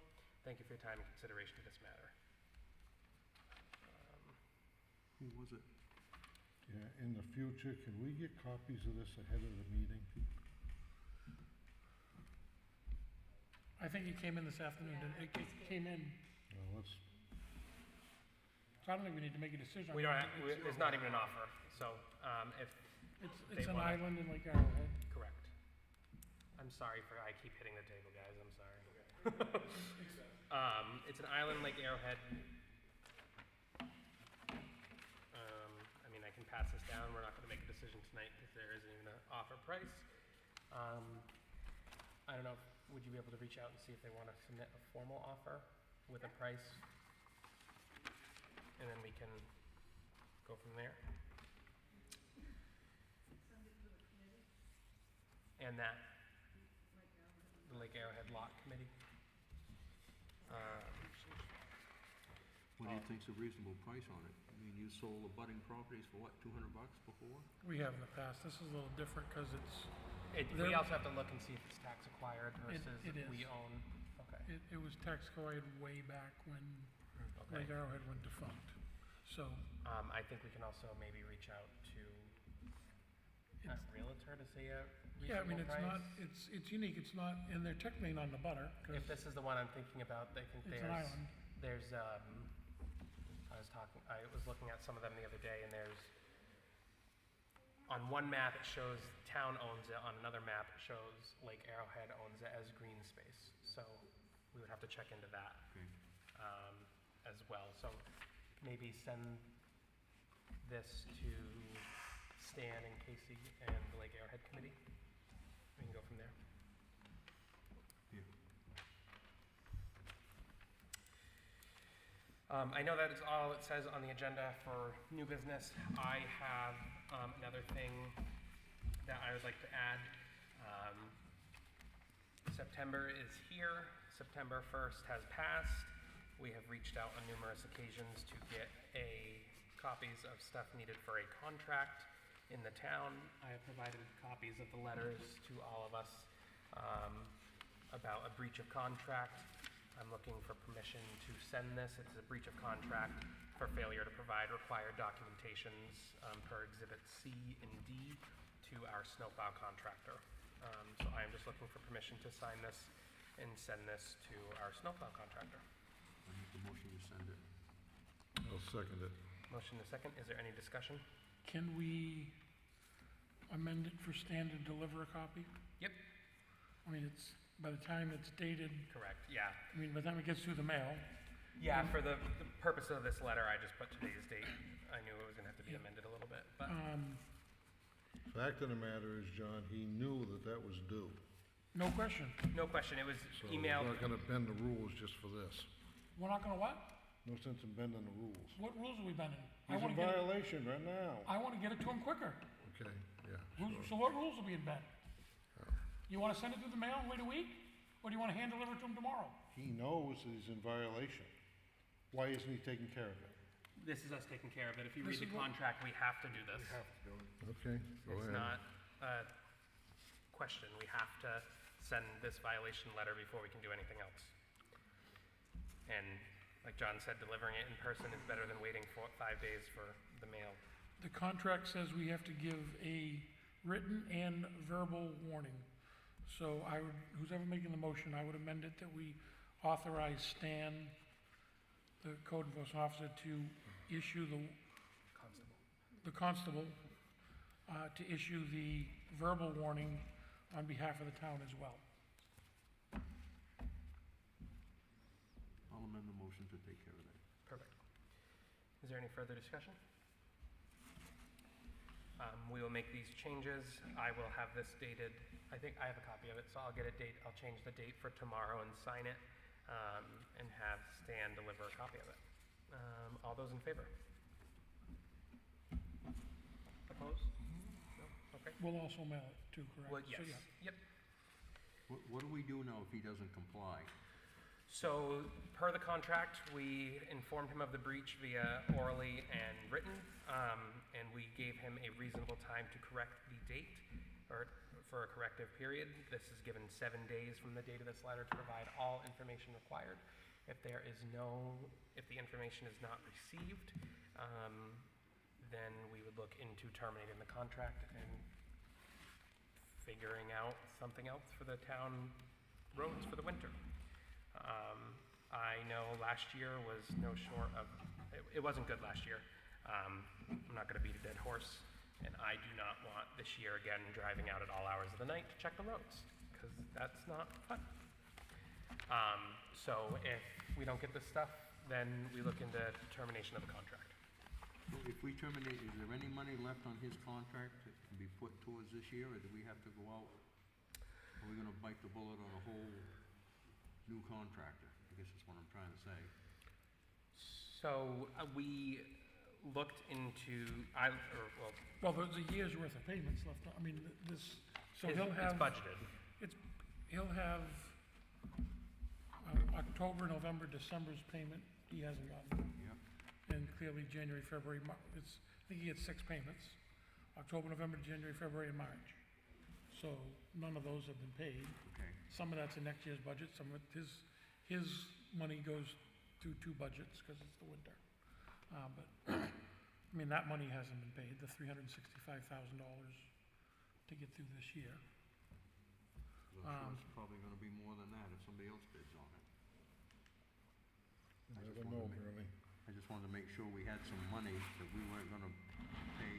Thank you for your time and consideration of this matter. Who was it? Yeah, in the future, can we get copies of this ahead of the meeting? I think it came in this afternoon, it came in, Well, let's, so I don't think we need to make a decision. We don't have, there's not even an offer, so, if, It's they an wanna- island in Lake Arrowhead. correct. I'm sorry for, I keep hitting the table, guys, I'm sorry. It's an island, Lake Arrowhead. I mean, I can pass this down, we're not gonna make a decision tonight because there isn't even an offer price. I don't know, would you be able to reach out and see if they wanna submit a formal offer with a price? And then we can go from there. And that, the Lake Arrowhead Lot Committee. What do you think's a reasonable price on it? I mean, you sold the budding properties for what, $200 before? We have in the past. This is a little different because it's, We There- also have to look and see if it's tax acquired versus it is. we own. Okay. it was tax acquired way back when Okay. Lake Arrowhead went defunct. So I think we can also maybe reach out to a It's- realtor to see a yeah, I mean, reasonable it's not, price. it's unique. It's not, and they're technically not in the butter because If this is the one I'm thinking about, I think it's an island. there's, I was looking at some of them the other day, and there's, on one map, it shows town owns it, on another map, it shows Lake Arrowhead owns it as green space. So we would have to check into that, Okay. as well. So maybe send this to Stan and Casey and the Lake Arrowhead Committee. We can go from there. Yeah. I know that is all it says on the agenda for new business. I have another thing that I would like to add. September is here. September 1st has passed. We have reached out on numerous occasions to get copies of stuff needed for a contract in the town. I have provided copies of the letters to all of us about a breach of contract. I'm looking for permission to send this. It's a breach of contract for failure to provide required documentations per Exhibit C and D to our snowplow contractor. So I am just looking for permission to sign this and send this to our snowplow contractor. I make the motion to send it. I'll second it. Motion to second. Is there any discussion? Can we amend it for Stan to deliver a copy? Yep. I mean, it's, by the time it's dated, Correct, yeah. I mean, by the time it gets through the mail, Yeah, for the purpose of this letter, I just put today's date. I knew it was gonna have to be Yeah. amended a little bit, but Fact of the matter is, John, he knew that that was due. no question. no question, it was So emailed. we're not gonna bend the rules just for this. We're not gonna what? No sense in bending the rules. What rules are we bending? He's in violation right now. I wanna get it to him quicker. Okay, yeah, Who's- sure. So what rules are being bent? You wanna send it through the mail and wait a week? Or do you wanna hand deliver it to him tomorrow? He knows that he's in violation. Why isn't he taking care of it? This is us taking care of it. If you This read the is what- contract, we have to do this. Okay, go It's ahead. not a question. We have to send this violation letter before we can do anything else. And like John said, delivering it in person is better than waiting for 5 days for the mail. The contract says we have to give a written and verbal warning. So I would, who's ever making the motion, I would amend it that we authorize Stan, the code enforcement officer, to issue the constable, to issue the verbal warning on behalf of the town as well. I'll amend the motion to take care of that. Perfect. Is there any further discussion? We will make these changes. I will have this dated, I think I have a copy of it, so I'll I'll change the date for tomorrow and sign it, and have Stan deliver a copy of it. All those in favor? Opposed? No? Okay. We'll also mail it too, correct? Well, So, yes, yeah. yep. What do we do now if he doesn't comply? So, per the contract, we informed him of the breach via orally and written, and we gave him a reasonable time to correct the date, or for a corrective period. This is given 7 days from the date of this letter to provide all information required. If the information is not received, then we would look into terminating the contract and figuring out something else for the town roads for the winter. I know last year was no short of, it wasn't good last year. I'm not gonna beat a dead horse, and I do not want this year again driving out at all hours of the night to check the roads, because that's not fun. So if we don't get this stuff, then we look into termination of the contract. So if we terminate, is there any money left on his contract that can be put towards this year, or do we have to go out? Are we gonna bite the bullet on a whole new contractor? I guess that's what I'm trying to say. So we looked into, Well, there's a year's worth of payments left, I mean, this, so it's he'll have. budgeted. He'll have October, November, December's payment, he hasn't gotten. Yep. and clearly January, February, it's, I think he gets 6 payments, October, November, January, February, and March. So none of those have been paid. Okay. Some of that's in next year's budget, some of it, his money goes through 2 budgets because it's the winter. But, I mean, that money hasn't been paid, the $365,000 to get through this year. I'm sure it's probably gonna be more than that if somebody else bids on it. You I just never wanted know, to make- Bernie. I just wanted to make sure we had some money, that we weren't gonna pay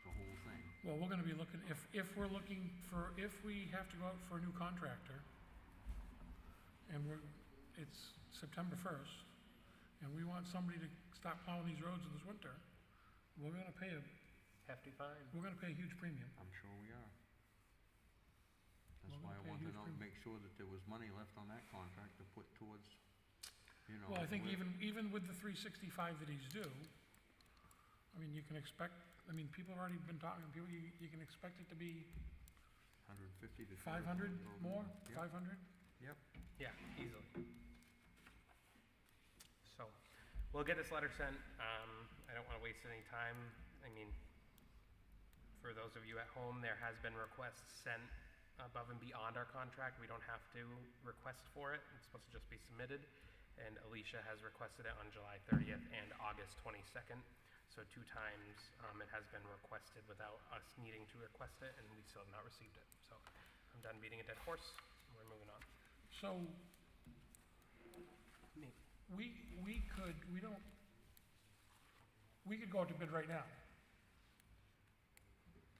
the whole thing. Well, we're gonna be looking, if we're looking for, if we have to go out for a new contractor, and it's September 1st, and we want somebody to stop plowing these roads this winter, we're gonna pay a Hefty fine. huge premium. I'm sure we are. That's We're why I gonna pay a wanted to huge know, premium. make sure that there was money left on that contract to put towards, you know. Well, I think where- even with the 365 that he's due, I mean, you can expect, I mean, people have already been talking, you can expect it to be 150 to 500 200 more, Yep. 500? Yep. Yeah, easily. So, we'll get this letter sent. I don't want to waste any time. I mean, for those of you at home, there has been requests sent above and beyond our contract. We don't have to request for it. It's supposed to just be submitted. And Alicia has requested it on July 30th and August 22nd. So 2 times it has been requested without us needing to request it, and we still have not received it. So I'm done beating a dead horse. We're moving on. So, Me. we could go out to bid right now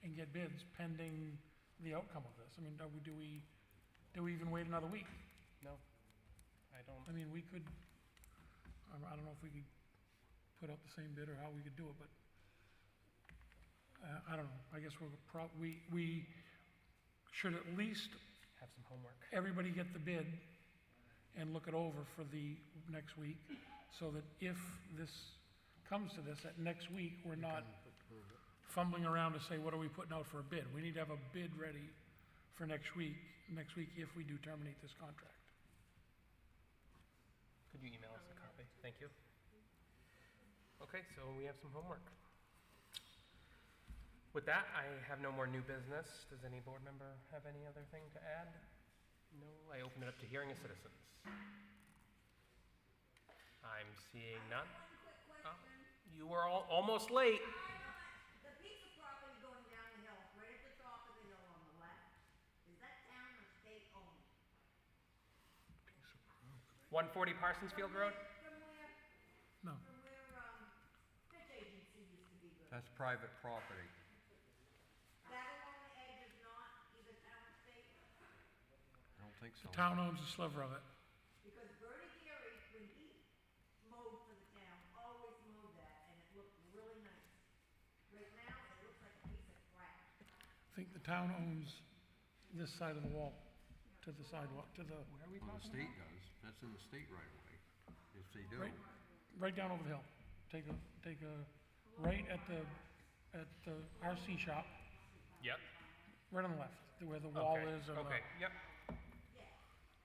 and get bids pending the outcome of this. I mean, do we even wait another week? No, I don't. I mean, we could, I don't know if we could put out the same bid or how we could do it, but I don't know. I guess we should at least Have some homework. everybody get the bid and look it over for the next week, so that if this comes to this, that next week, we're not fumbling around to say, what are we putting out for a bid? We need to have a bid ready for next week if we do terminate this contract. Could you email us a copy? Thank you. Okay, so we have some homework. With that, I have no more new business. Does any board member have any other thing to add? No, I open it up to hearing of citizens. I'm seeing none. Oh, you were almost late. The piece of property going down the hill, right at the top of the hill on the left, is that town or state owned? 140 Parsonsfield Road? No. From where, fish agency used to be good. That's private property. That along the edge is not either town or state? I don't think so. The town owns a sliver of it. Because Bernie Gary, when he mowed for the town, always mowed that, and it looked really nice. Right now, it looks like a piece of crap. I think the town owns this side of the wall, to the sidewalk, to the, Where are we Well, the talking state does. That's in the state right away, if they do. right down over the hill. Take a, right at the RC shop, Yep. right on the left, where the wall Okay, is. or the- Okay, yep. Yeah,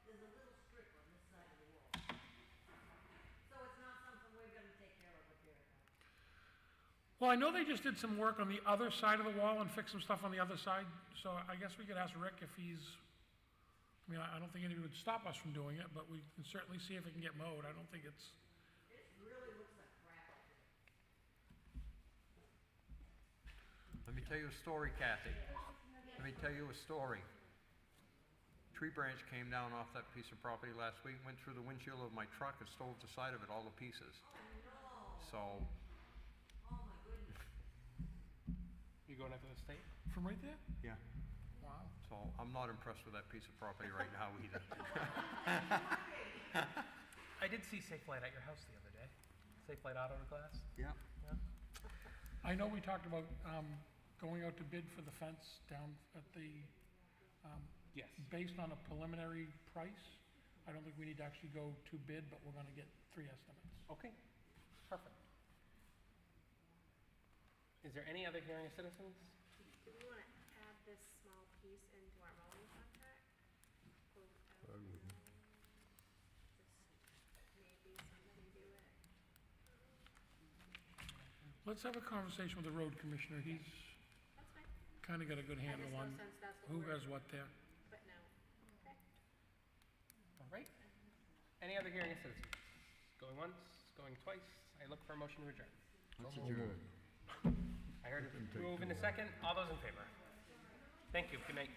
there's a little strip on this side of the wall. So it's not something we're gonna take care of up here. Well, I know they just did some work on the other side of the wall and fixed some stuff on the other side, so I guess we could ask Rick if he's, I mean, I don't think anybody would stop us from doing it, but we can certainly see if it can get mowed. I don't think it's, It really looks like crap up there. Let me tell you a story, Kathy. Let me tell you a story. Tree branch came down off that piece of property last week, went through the windshield of my truck and stove the side of it all to pieces. So, Oh my goodness. You going after the state? from right there? yeah, Wow. so I'm not impressed with that piece of property right now either. I did see Safe Light at your house the other day. Safe Light Auto Glass? Yeah. Yeah. I know we talked about going out to bid for the fence down at the, Yes. based on a preliminary price. I don't think we need to actually go to bid, but we're gonna get 3 estimates. Okay, perfect. Is there any other hearing of citizens? Do we want to add this small piece into our mowing contract? Quote out I wouldn't. Just maybe somebody do it. Let's have a conversation with the road commissioner. He's That's fine. kinda got a good handle just no on sense that's what who we're- has what there. But no. Okay. All right. Any other hearing of citizens? Going once, going twice. I look for a motion to adjourn. Let's adjourn. I heard it move in a second. All those in favor? Thank you. Good night.